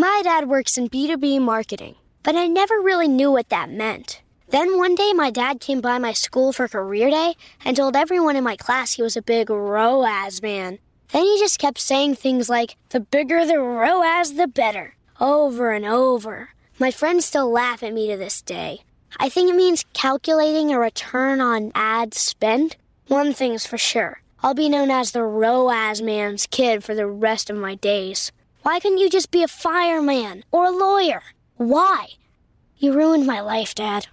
My dad works in B2B marketing, but I never really knew what that meant. Then one day my dad came by my school for career day and told everyone in my class he was a big ROAS man. Then he just kept saying things like, the bigger the ROAS, the better, over and over. My friends still laugh at me to this day. I think it means calculating a return on ad spend. One thing's for sure, I'll be known as the ROAS man's kid for the rest of my days. Why couldn't you just be a fireman or a lawyer? Why? You ruined my life, Dad.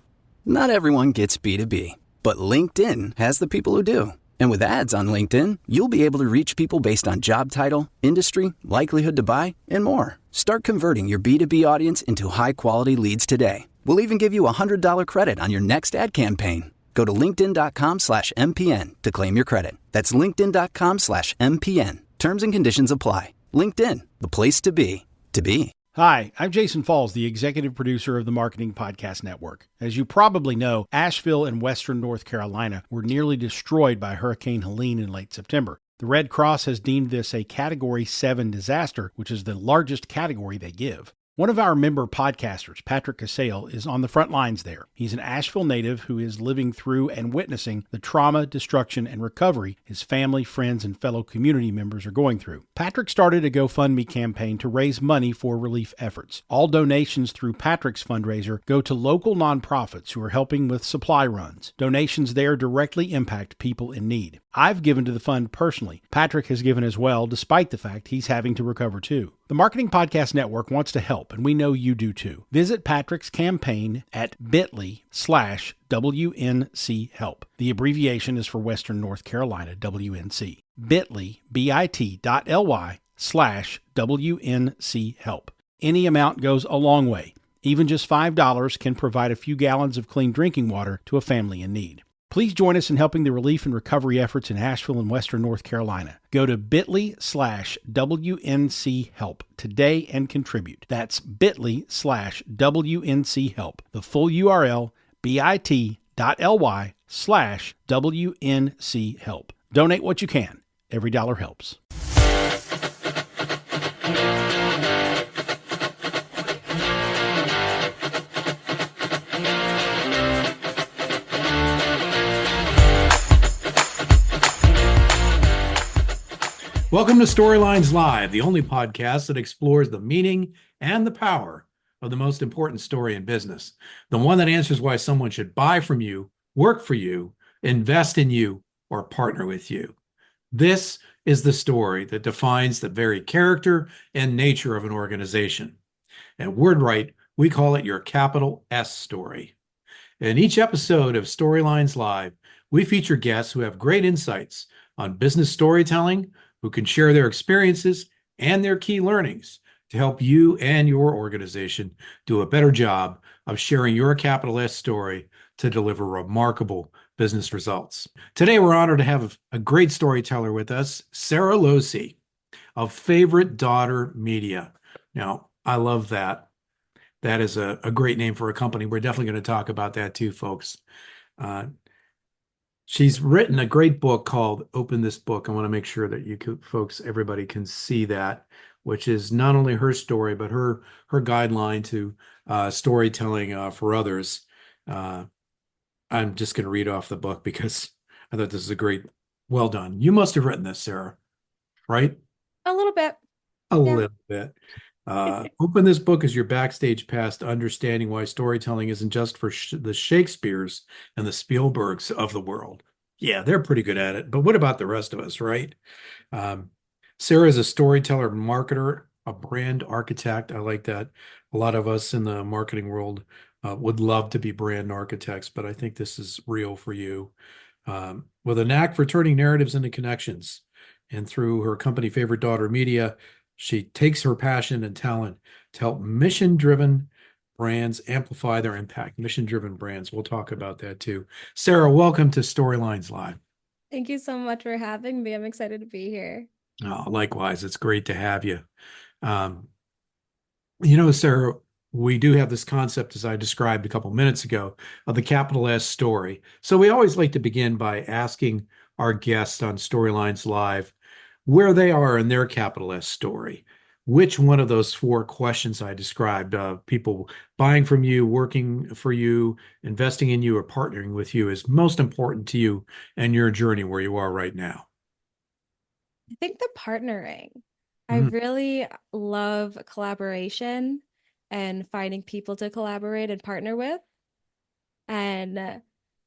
Not everyone gets B2B, but LinkedIn has the people who do. And with ads on LinkedIn, you'll be able to reach people based on job title, industry, likelihood to buy, and more. Start converting your B2B audience into high-quality leads today. We'll even give you a $100 credit on your next ad campaign. Go to linkedin.com/MPN to claim your credit. That's linkedin.com/MPN. Terms and conditions apply. LinkedIn, the place to be, to be. Hi, I'm Jason Falls, the executive producer of the Marketing Podcast Network. As you probably know, Asheville and western North Carolina were nearly destroyed by Hurricane Helene in late September. The Red Cross has deemed this a Category 7 disaster, which is the largest category they give. One of our member podcasters, Patrick Casale, is on the front lines there. He's an Asheville native who is living through and witnessing the trauma, destruction, and recovery his family, friends, and fellow community members are going through. Patrick started a GoFundMe campaign to raise money for relief efforts. All donations through Patrick's fundraiser go to local nonprofits who are helping with supply runs. Donations there directly impact people in need. I've given to the fund personally. Patrick has given as well, despite the fact he's having to recover too. The Marketing Podcast Network wants to help, and we know you do too. Visit Patrick's campaign at bit.ly/WNC help. The abbreviation is for Western North Carolina, WNC. bit.ly/WNC help. Any amount goes a long way. Even just $5 can provide a few gallons of clean drinking water to a family in need. Please join us in helping the relief and recovery efforts in Asheville and western North Carolina. Go to bit.ly/WNC help today and contribute. That's bit.ly/WNC help. The full URL, bit.ly/WNC help. Donate what you can. Every dollar helps. Welcome to Storylines Live, the only podcast that explores the meaning and the power of the most important story in business. The one that answers why someone should buy from you, work for you, invest in you, or partner with you. This is the story that defines the very character and nature of an organization. At WordWrite, we call it your capital S story. In each episode of Storylines Live, we feature guests who have great insights on business storytelling, who can share their experiences and their key learnings to help you and your organization do a better job of sharing your capital S story to deliver remarkable business results. Today, we're honored to have a great storyteller with us, Sara Lohse of Favorite Daughter Media. Now, I love that. That is a great name for a company. We're definitely going to talk about that too, folks. She's written a great book called Open This Book. I want to make sure that you folks, everybody can see that, which is not only her story, but her guideline to storytelling for others. I'm just going to read off the book because I thought this is a great, well done. You must have written this, Sara, right? A little bit. A little bit. Open This Book is your backstage pass to understanding why storytelling isn't just for the Shakespeares and the Spielbergs of the world. Yeah, they're pretty good at it. But what about the rest of us, right? Sara is a storyteller, marketer, a brand architect. I like that. A lot of us in the marketing world would love to be brand architects, but I think this is real for you. With a knack for turning narratives into connections. And through her company, Favorite Daughter Media, she takes her passion and talent to help mission-driven brands amplify their impact. Mission-driven brands. We'll talk about that too. Sara, welcome to Storylines Live. Thank you so much for having me. I'm excited to be here. Oh, likewise. It's great to have you. Sara, we do have this concept, as I described a couple minutes ago, of the capital S story. So we always like to begin by asking our guests on Storylines Live where they are in their capital S story. which one of those four questions I described, people buying from you, working for you, investing in you, or partnering with you, is most important to you and your journey where you are right now? I think the partnering. I Mhm. really love collaboration and finding people to collaborate and partner with. And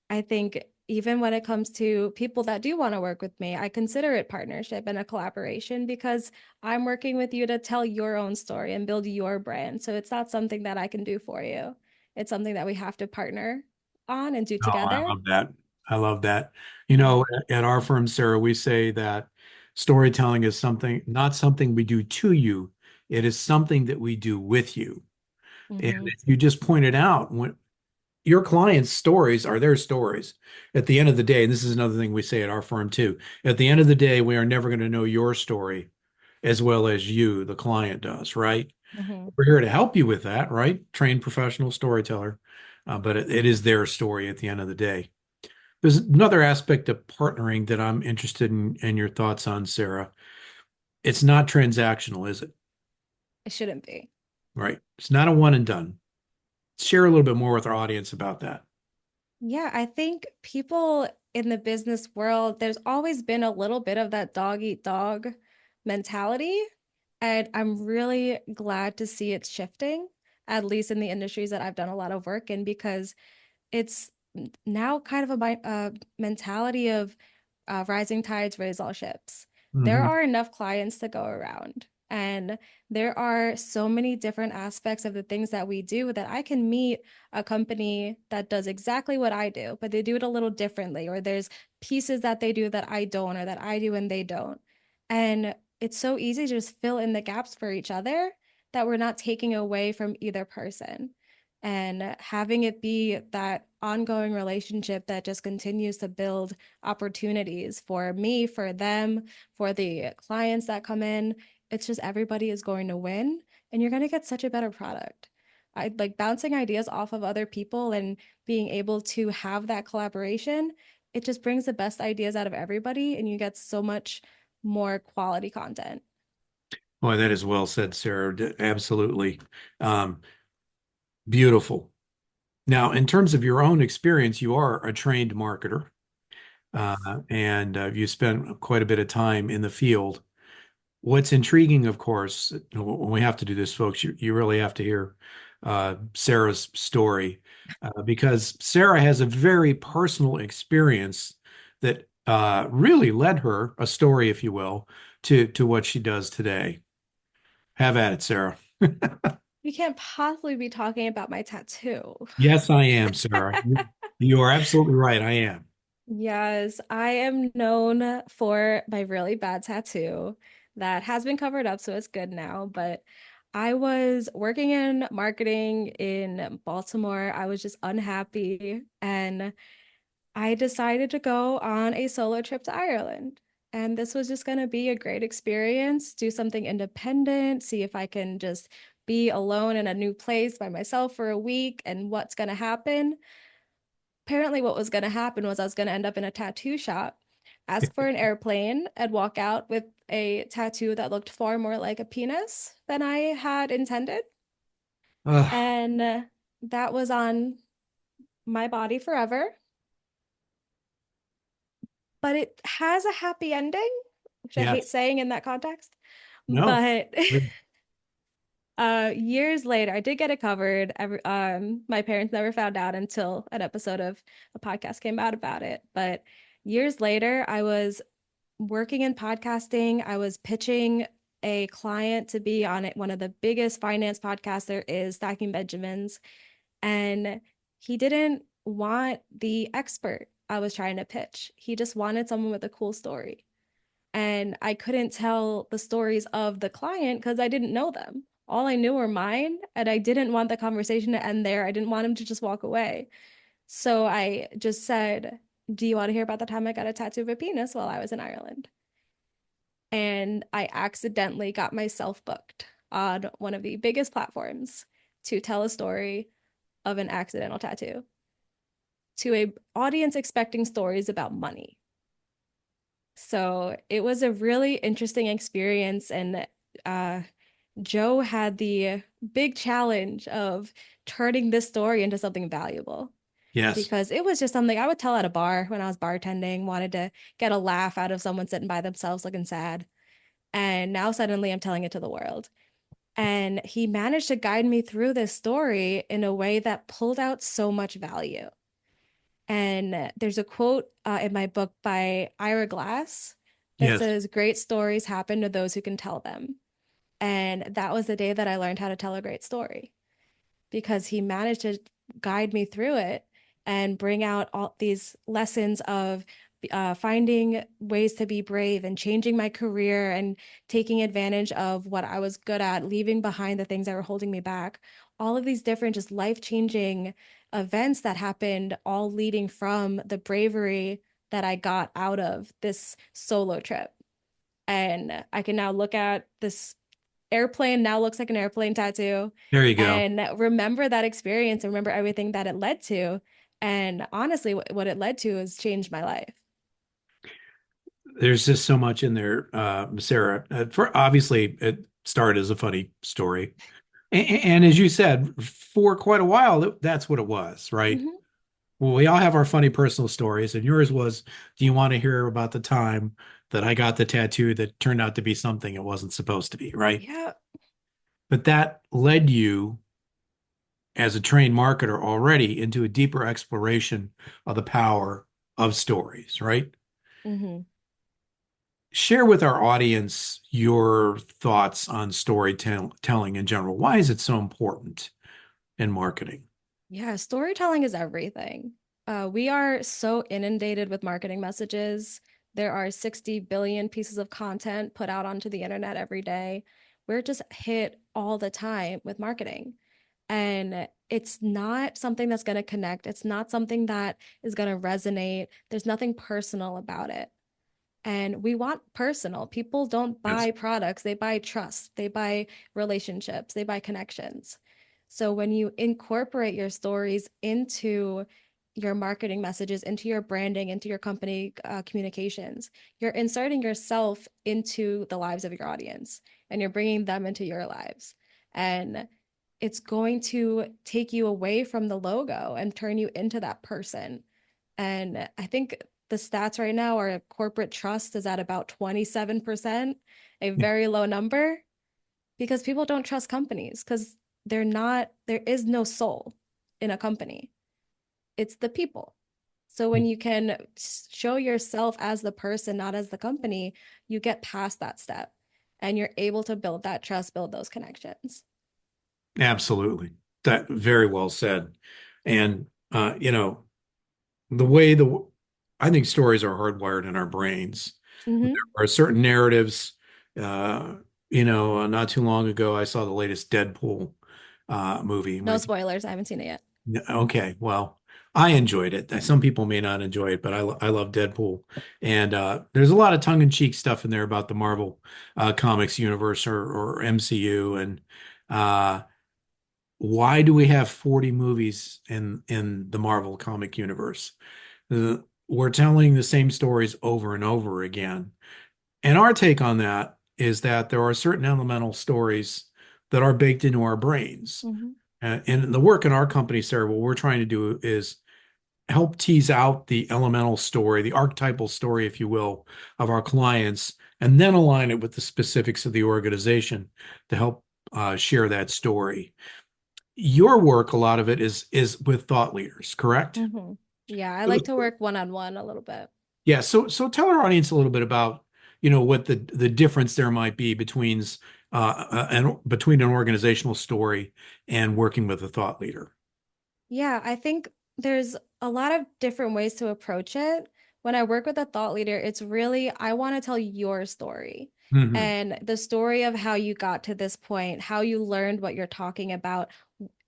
I think even when it comes to people that do want to work with me, I consider it partnership and a collaboration because I'm working with you to tell your own story and build your brand. So it's not something that I can do for you. It's something that we have to partner on and do Oh, I together. love that. I love that. You Yeah. know, at our firm, Sarah, we say that storytelling is something, not something we do to you. It is something that we do with you. And Hmm. you just pointed out when your clients' stories are their stories. At the end of the day, and this is another thing we say at our firm too, at the end of the day, we are never going to know your story as well as you, the client, does, right? Hmm. We're here to help you with that, right? Trained professional storyteller. But it is their story at the end of the day. There's another aspect of partnering that I'm interested in your thoughts on, Sarah. It's not transactional, is it? It shouldn't be. Right. It's not a one and done. Share a little bit more with our audience about that. Yeah, I think people in the business world, there's always been a little bit of that dog eat dog mentality. And I'm really glad to see it shifting, at least in the industries that I've done a lot of work in, because it's now kind of a mentality of rising tides raise all ships. There Hmm. are enough clients to go around, and there are so many different aspects of the things that we do that I can meet a company that does exactly what I do, but they do it a little differently, or there's pieces that they do that I don't, or that I do and they don't. And it's so easy to just fill in the gaps for each other that we're not taking away from either person, and having it be that ongoing relationship that just continues to build opportunities for me, for them, for the clients that come in. It's just everybody is going to win and you're going to get such a better product. I like bouncing ideas off of other people and being able to have that collaboration. It just brings the best ideas out of everybody and you get so much more quality content. Boy, that is well said, Sarah. Absolutely. Um, Beautiful. Now, in terms of your own experience, you are a trained marketer, uh, and you spent quite a bit of time in the field. What's intriguing, of course, when we have to do this, folks, you really have to hear Sarah's story, because Sarah has a very personal experience that really led her, a story, if you will, to what she does today. Have at it, Sarah. We can't possibly be talking about my tattoo. Yes, I am, Sarah. You are absolutely right. I am. Yes, I am known for my really bad tattoo that has been covered up, so it's good now. But I was working in marketing in Baltimore. I was just unhappy, and I decided to go on a solo trip to Ireland. And this was just going to be a great experience, do something independent, see if I can just be alone in a new place by myself for a week and what's going to happen. Apparently what was going to happen was I was going to end up in a tattoo shop, ask for an airplane, and walk out with a tattoo that looked far more like a penis than I had intended. Ugh, And that was on my body forever. But it has a happy ending, which I hate yes. saying in that context. No. But years later, I did get it covered. My parents never found out until an episode of a podcast came out about it. But years later, I was working in podcasting. I was pitching a client to be on it, one of the biggest finance podcasts there is, Stacking Benjamins. And he didn't want the expert I was trying to pitch. He just wanted someone with a cool story. And I couldn't tell the stories of the client because I didn't know them. All I knew were mine, and I didn't want the conversation to end there. I didn't want him to just walk away. So I just said, "Do you want to hear about the time I got a tattoo of a penis while I was in Ireland?" And I accidentally got myself booked on one of the biggest platforms to tell a story of an accidental tattoo to a audience expecting stories about money. So it was a really interesting experience, and uh, Joe had the big challenge of turning this story into something valuable Yes. because it was just something I would tell at a bar when I was bartending, wanted to get a laugh out of someone sitting by themselves looking sad. And now suddenly I'm telling it to the world. And he managed to guide me through this story in a way that pulled out so much value. And there's a quote in my book by Ira Glass that Yes. says, "Great stories happen to those who can tell them." And that was the day that I learned how to tell a great story because he managed to guide me through it and bring out all these lessons of finding ways to be brave and changing my career and taking advantage of what I was good at, leaving behind the things that were holding me back. All of these different, just life changing events that happened, all leading from the bravery that I got out of this solo trip. And I can now look at this airplane now looks like an airplane tattoo There you go. and remember that experience and remember everything that it led to. And honestly, what it led to has changed my life. There's just so much in there, Sarah. For obviously, it started as a funny story, and as you said, for quite a while, that's what it was, right? Hmm. Well, we all have our funny personal stories, and yours was, do you want to hear about the time that I got the tattoo that turned out to be something it wasn't supposed to be, right? Yeah. But that led you, as a trained marketer already, into a deeper exploration of the power of stories, right? Hmm. Share with our audience your thoughts on storytelling in general. Why is it so important in marketing? Yeah, storytelling is everything. We are so inundated with marketing messages. There are 60 billion pieces of content put out onto the internet every day. We're just hit all the time with marketing. And it's not something that's going to connect. It's not something that is going to resonate. There's nothing personal about it. And we want personal. People don't Yes. buy products, they buy trust, they buy relationships, they buy connections. So when you incorporate your stories into your marketing messages, into your branding, into your company communications, you're inserting yourself into the lives of your audience and you're bringing them into your lives. And it's going to take you away from the logo and turn you into that person. And I think the stats right now are corporate trust is at about 27%, a very low number, because people don't trust companies because there is no soul in a company. It's the people. So when you can show yourself as the person, not as the company, you get past that step and you're able to build that trust, build those connections. Absolutely. That very well said. And the way the I think stories are hardwired in our brains. There Hmm. are certain narratives. Uh, not too long ago, I saw the latest Deadpool movie. No spoilers. I haven't seen it yet. Okay, well, I enjoyed it. Some people may not enjoy it, but I love Deadpool. And there's a lot of tongue-in-cheek stuff in there about the Marvel Comics universe or MCU. And uh, why do we have 40 movies in the Marvel comic universe? We're telling the same stories over and over again. And our take on that is that there are certain elemental stories that are baked into our brains. Hmm. And the work in our company, Sarah, what we're trying to do is help tease out the elemental story, the archetypal story, if you will, of our clients, and then align it with the specifics of the organization to help share that story. Your work, a lot of it is with thought leaders, correct? Hmm. Yeah, I like to work one on one a little bit. Yeah, so tell our audience a little bit about, what the difference there might be between an organizational story and working with a thought leader. Yeah, I think there's a lot of different ways to approach it. When I work with a thought leader, it's really, I want to tell your story Hmm. and the story of how you got to this point, how you learned what you're talking about,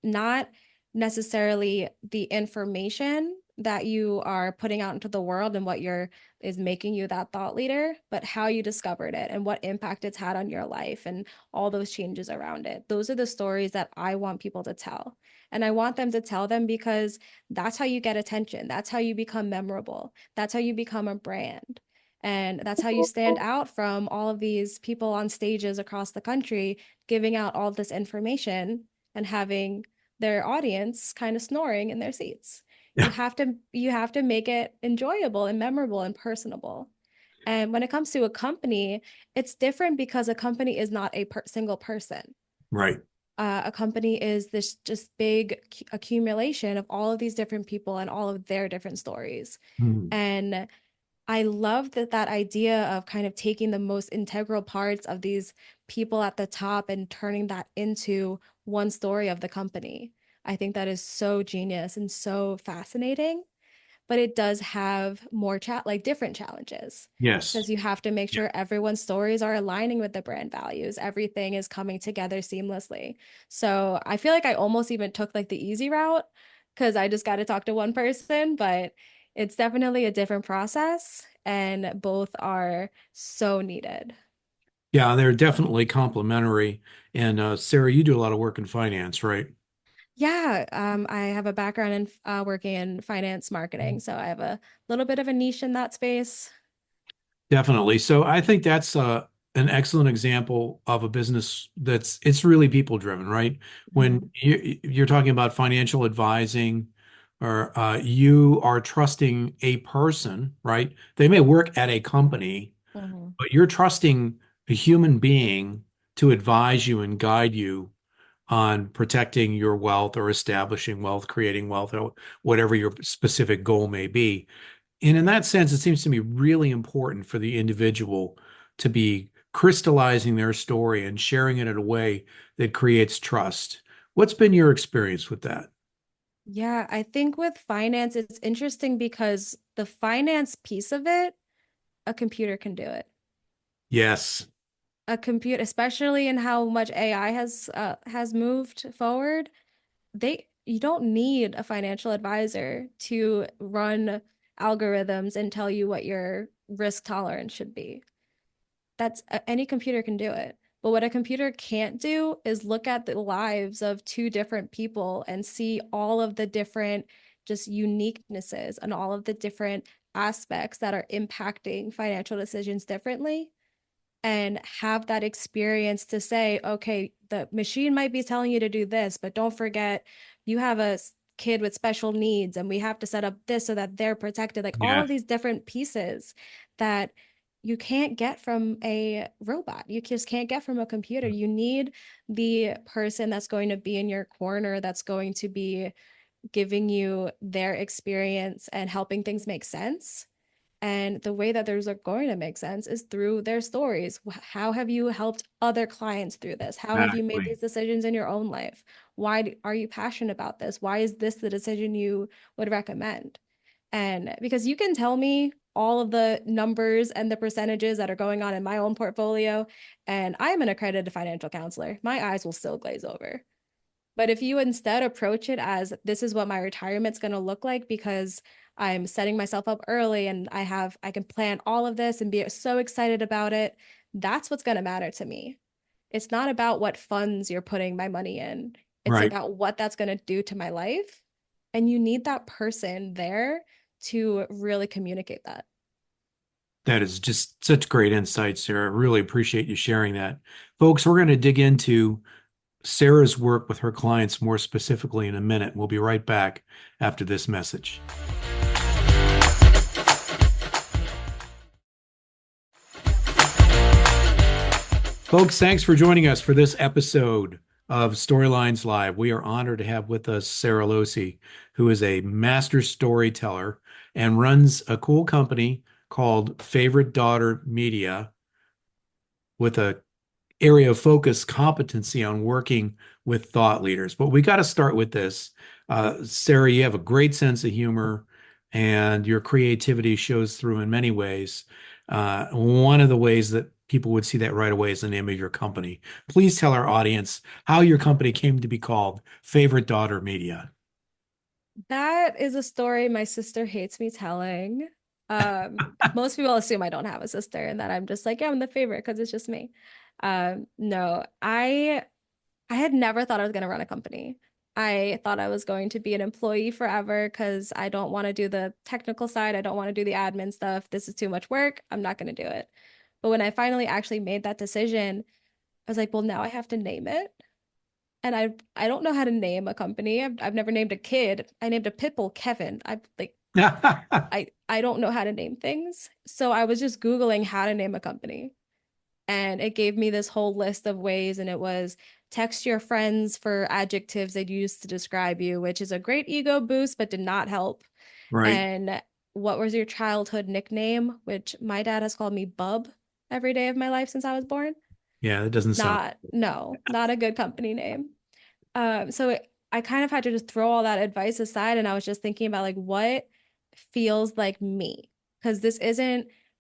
not necessarily the information that you are putting out into the world and what you're is making you that thought leader, but how you discovered it and what impact it's had on your life and all those changes around it. Those are the stories that I want people to tell. And I want them to tell them because that's how you get attention. That's how you become memorable. That's how you become a brand. And that's how you stand out from all of these people on stages across the country, giving out all this information and having their audience kind of snoring in their seats. Yeah. You have to make it enjoyable and memorable and personable. And when it comes to a company, it's different because a company is not a single person. Right. A company is this just big accumulation of all of these different people and all of their different stories. Mhm. And I love that idea of kind of taking the most integral parts of these people at the top and turning that into one story of the company. I think that is so genius and so fascinating, but it does have more like different challenges Yes. because you have to make Yeah. sure everyone's stories are aligning with the brand values. Everything is coming together seamlessly. So I feel like I almost even took like the easy route because I just got to talk to one person, but it's definitely a different process and both are so needed. Yeah, they're definitely complementary. And Sarah, you do a lot of work in finance, right? Yeah, I have a background in working in finance marketing, so I have a little bit of a niche in that space. Definitely. So I think that's an excellent example of a business that's it's really people driven, right? When you're talking about financial advising or you are trusting a person, right? They may work at a company, Mhm. but you're trusting a human being to advise you and guide you on protecting your wealth or establishing wealth, creating wealth, or whatever your specific goal may be. And in that sense, it seems to me really important for the individual to be crystallizing their story and sharing it in a way that creates trust. What's been your experience with that? Yeah, I think with finance, it's interesting because the finance piece of it, a computer can do it. Yes. A computer, especially in how much AI has moved forward, you don't need a financial advisor to run algorithms and tell you what your risk tolerance should be. That's any computer can do it. But what a computer can't do is look at the lives of two different people and see all of the different just uniquenesses and all of the different aspects that are impacting financial decisions differently and have that experience to say, okay, the machine might be telling you to do this, but don't forget you have a kid with special needs and we have to set up this so that they're protected. Like all Yeah. of these different pieces that you can't get from a robot. You just can't get from a computer. You need the person that's going to be in your corner, that's going to be giving you their experience and helping things make sense. And the way that those are going to make sense is through their stories. How have you helped other clients through this? How have you made Exactly. these decisions in your own life? Why are you passionate about this? Why is this the decision you would recommend? And because you can tell me all of the numbers and the percentages that are going on in my own portfolio, and I'm an accredited financial counselor, my eyes will still glaze over. But if you instead approach it as this is what my retirement's going to look like because I'm setting myself up early and I can plan all of this and be so excited about it, that's what's going to matter to me. It's not about what funds you're putting my money in. It's Right. about what that's going to do to my life. And you need that person there to really communicate that. That is just such great insight, Sarah. I really appreciate you sharing that. Folks, we're going to dig into Sarah's work with her clients more specifically in a minute. We'll be right back after this message. Folks, thanks for joining us for this episode of Storylines Live. We are honored to have with us Sara Lohse, who is a master storyteller and runs a cool company called Favorite Daughter Media with a area of focus competency on working with thought leaders. But we got to start with this. Sarah, you have a great sense of humor and your creativity shows through in many ways. One of the ways that people would see that right away is the name of your company. Please tell our audience how your company came to be called Favorite Daughter Media. That is a story my sister hates me telling. Most people assume I don't have a sister and that I'm just like, yeah, I'm the favorite because it's just me. No, I had never thought I was gonna run a company. I thought I was going to be an employee forever because I don't want to do the technical side. I don't want to do the admin stuff. This is too much work. I'm not going to do it. But when I finally actually made that decision, I was like, well, now I have to name it. And I don't know how to name a company. I've never named a kid. I named a pit bull Kevin. I don't know how to name things. So I was just Googling how to name a company. And it gave me this whole list of ways. And it was text your friends for adjectives they'd use to describe you, which is a great ego boost, but did not help. Right. And what was your childhood nickname? Which my dad has called me Bub every day of my life since I was born. Yeah, that doesn't sound. Not, no, not a good company name. I kind of had to just throw all that advice aside, and I was just thinking about like what feels like me. Because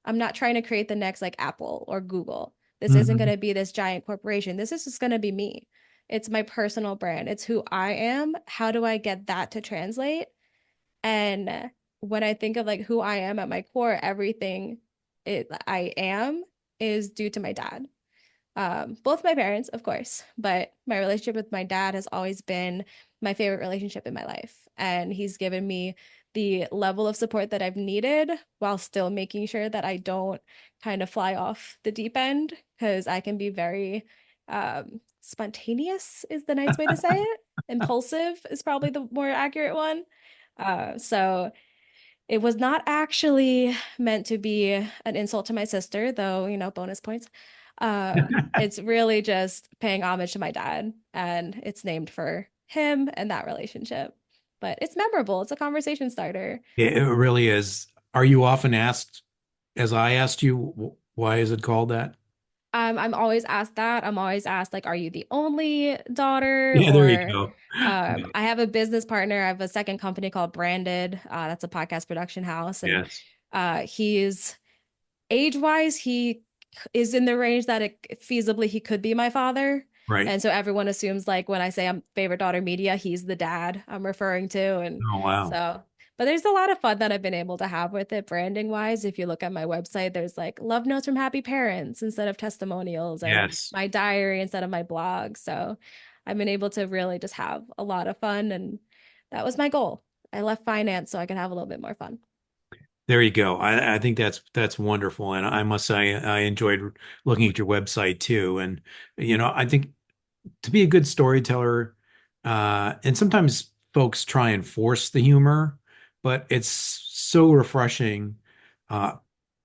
I'm not trying to create the next like Apple or Google. This isn't going Mhm. to be this giant corporation. This is just going to be me. It's my personal brand. It's who I am. How do I get that to translate? And when I think of like who I am at my core, everything I am is due to my dad. Both my parents, of course, but my relationship with my dad has always been my favorite relationship in my life. And he's given me the level of support that I've needed while still making sure that I don't kind of fly off the deep end because I can be very spontaneous, is the nice way to say it. Impulsive is probably the more accurate one. So it was not actually meant to be an insult to my sister, though, bonus points. It's really just paying homage to my dad, and it's named for him and that relationship. But it's memorable. It's a conversation starter. It really is. Are you often asked, as I asked you, why is it called that? I'm always asked that. I'm always asked, like, are you the only daughter? Yeah, there you Or go. Yeah. I have a business partner. I have a second company called Branded. That's a podcast production house. And Yes. he's age-wise, he is in the range that feasibly he could be my father. Right. And so everyone assumes like when I say I'm favorite daughter media, he's the dad I'm referring to. And Oh, wow. so, but there's a lot of fun that I've been able to have with it branding wise. If you look at my website, there's like love notes from happy parents instead of testimonials, and Yes. my diary instead of my blog. So I've been able to really just have a lot of fun. And that was my goal. I left finance so I could have a little bit more fun. There you go. I think that's wonderful. And I must say I enjoyed looking at your website too. And I think to be a good storyteller, and sometimes folks try and force the humor, but it's so refreshing. Uh,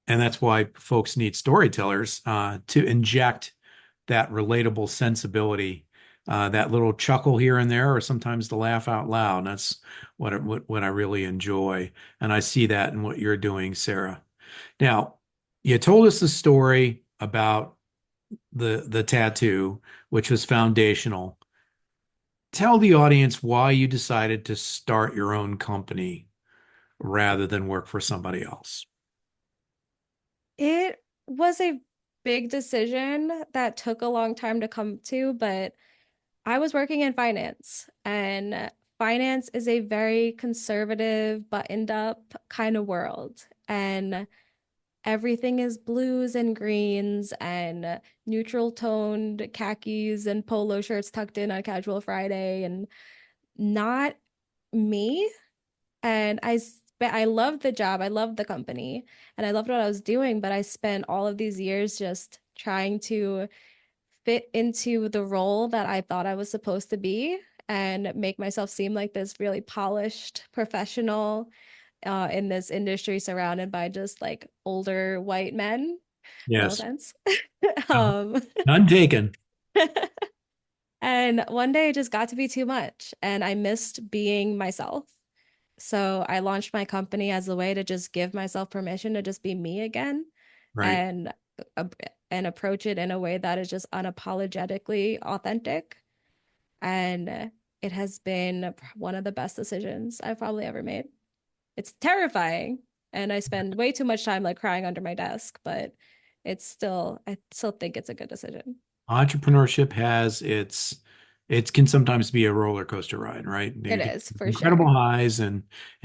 and that's why folks need storytellers to inject that relatable sensibility, that little chuckle here and there, or sometimes the laugh out loud. That's what I really enjoy, and I see that in what you're doing, Sarah. Now, you told us the story about the tattoo, which was foundational. Tell the audience why you decided to start your own company rather than work for somebody else. It was a big decision that took a long time to come to, but I was working in finance, and finance is a very conservative, buttoned up kind of world. And everything is blues and greens and neutral toned khakis and polo shirts tucked in on casual Friday, and not me. And I loved the job. I loved the company and I loved what I was doing, but I spent all of these years just trying to fit into the role that I thought I was supposed to be and make myself seem like this really polished professional in this industry surrounded by just like older white men. No Yes. offense. No, um, none taken. and one day it just got to be too much and I missed being myself. So I launched my company as a way to just give myself permission to just be me again Right. and uh, and approach it in a way that is just unapologetically authentic. And it has been one of the best decisions I've probably ever made. It's terrifying and I spend way too much time like crying under my desk, but I still think it's a good decision. Entrepreneurship has it can sometimes be a roller coaster ride, right? It You get is for incredible sure. highs and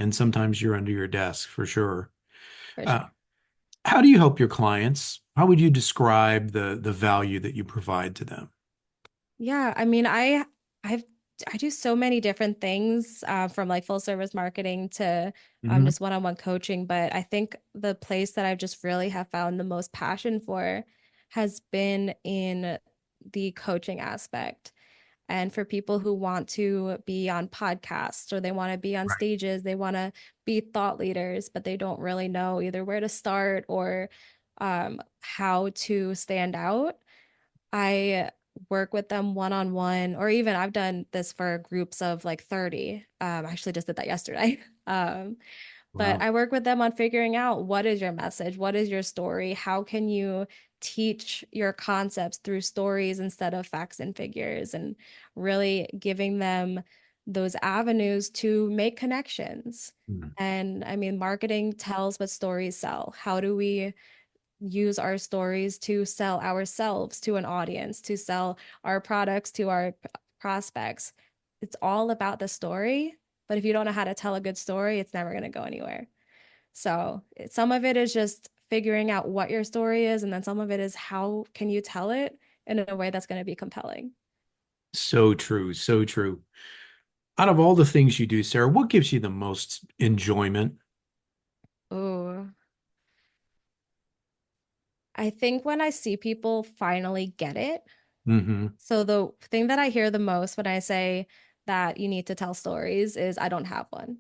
sometimes you're under your desk for sure. For Uh, sure. how do you help your clients? How would you describe the value that you provide to them? Yeah, I've I do so many different things, from like full service marketing to Mhm. just one-on-one coaching. But I think the place that I've just really have found the most passion for has been in the coaching aspect. And for people who want to be on podcasts or they want to be on Right. stages, they want to be thought leaders, but they don't really know either where to start or how to stand out. I work with them one on one, or even I've done this for groups of like 30. I actually just did that yesterday. But Wow. I work with them on figuring out what is your message? What is your story? How can you teach your concepts through stories instead of facts and figures, and really giving them those avenues to make connections? Mhm. And I mean, marketing tells what stories sell. How do we use our stories to sell ourselves to an audience, to sell our products to our prospects? It's all about the story. But if you don't know how to tell a good story, it's never going to go anywhere. So some of it is just figuring out what your story is, and then some of it is how can you tell it in a way that's going to be compelling. So true. So true. Out of all the things you do, Sarah, what gives you the most enjoyment? Oh, I think when I see people finally get it. Hmm. So the thing that I hear the most when I say that you need to tell stories is I don't have one.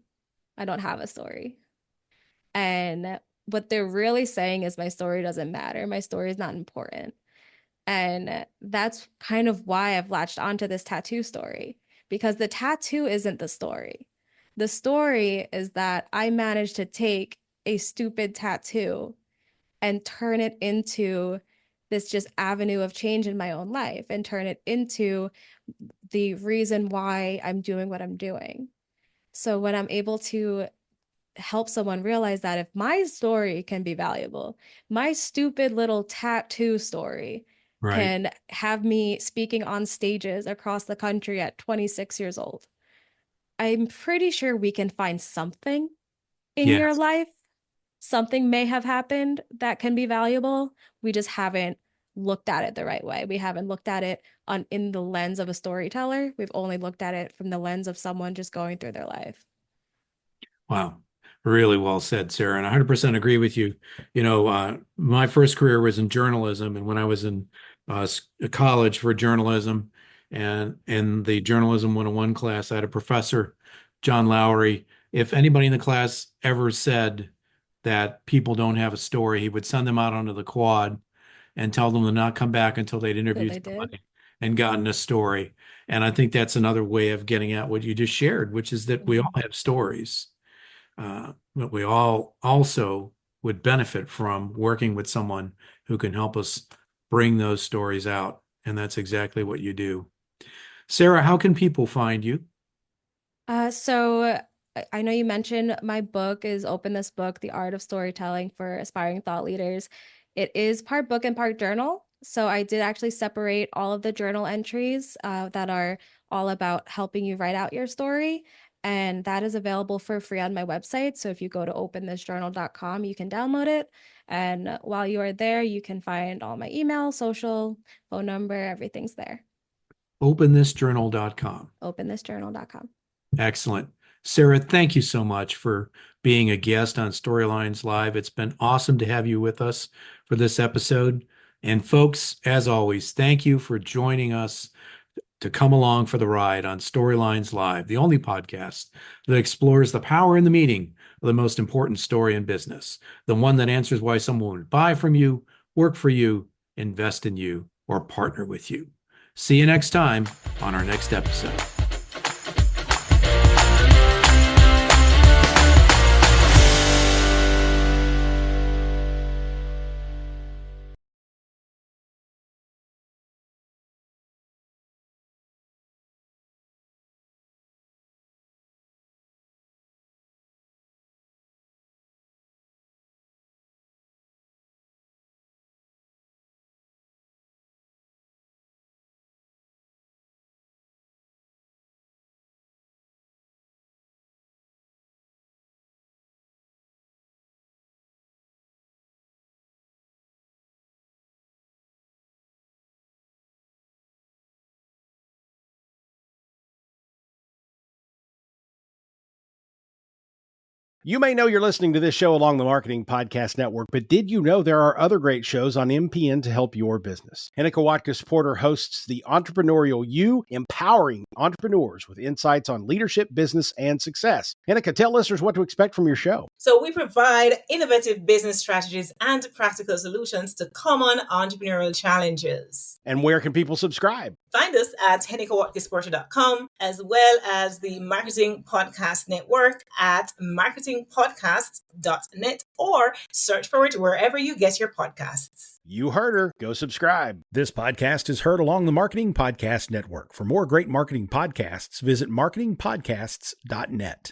I don't have a story. And what they're really saying is my story doesn't matter. My story is not important. And that's kind of why I've latched onto this tattoo story, because the tattoo isn't the story. The story is that I managed to take a stupid tattoo and turn it into this just avenue of change in my own life and turn it into the reason why I'm doing what I'm doing. So when I'm able to help someone realize that if my story can be valuable, my stupid little tattoo story Right. can have me speaking on stages across the country at 26 years old, I'm pretty sure we can find something in your Yes. life. Something may have happened that can be valuable. We just haven't looked at it the right way. We haven't looked at it on in the lens of a storyteller. We've only looked at it from the lens of someone just going through their life. Wow. Really well said, Sarah. And I 100% agree with you. My first career was in journalism. And when I was in college for journalism and in the Journalism 101 class, I had a professor, John Lowry. If anybody in the class ever said that people don't have a story, he would send them out onto the quad and tell them to not come back until they'd So interviewed they did. somebody and gotten a story. And I think that's another way of getting at what you just shared, which is that we all Mhm. have stories. But we all also would benefit from working with someone who can help us bring those stories out. And that's exactly what you do. Sarah, how can people find you? So I know you mentioned my book is Open This Book, The Art of Storytelling for Aspiring Thought Leaders. It is part book and part journal. So I did actually separate all of the journal entries that are all about helping you write out your story. And that is available for free on my website. So if you go to openthisjournal.com, you can download it. And while you are there, you can find all my email, social, phone number, everything's there. OpenThisJournal.com. Openthisjournal.com. Excellent. Sarah, thank you so much for being a guest on Storylines Live. It's been awesome to have you with us for this episode. And folks, as always, thank you for joining us to come along for the ride on Storylines Live, the only podcast that explores the power and the meaning of the most important story in business, the one that answers why someone would buy from you, work for you, invest in you, or partner with you. See you next time on our next episode. You may know you're listening to this show along the Marketing Podcast Network, but did you know there are other great shows on MPN to help your business? Hennica Watkins-Porter hosts The Entrepreneurial You, empowering entrepreneurs with insights on leadership, business, and success. Hennica, tell listeners what to expect from your show. So we provide innovative business strategies and practical solutions to common entrepreneurial challenges. And where can people subscribe? Find us at hennicawatkinsporter.com, as well as the Marketing Podcast Network at marketingpodcasts.net, or search for it wherever you get your podcasts. You heard her. Go subscribe. This podcast is heard along the Marketing Podcast Network. For more great marketing podcasts, visit marketingpodcasts.net.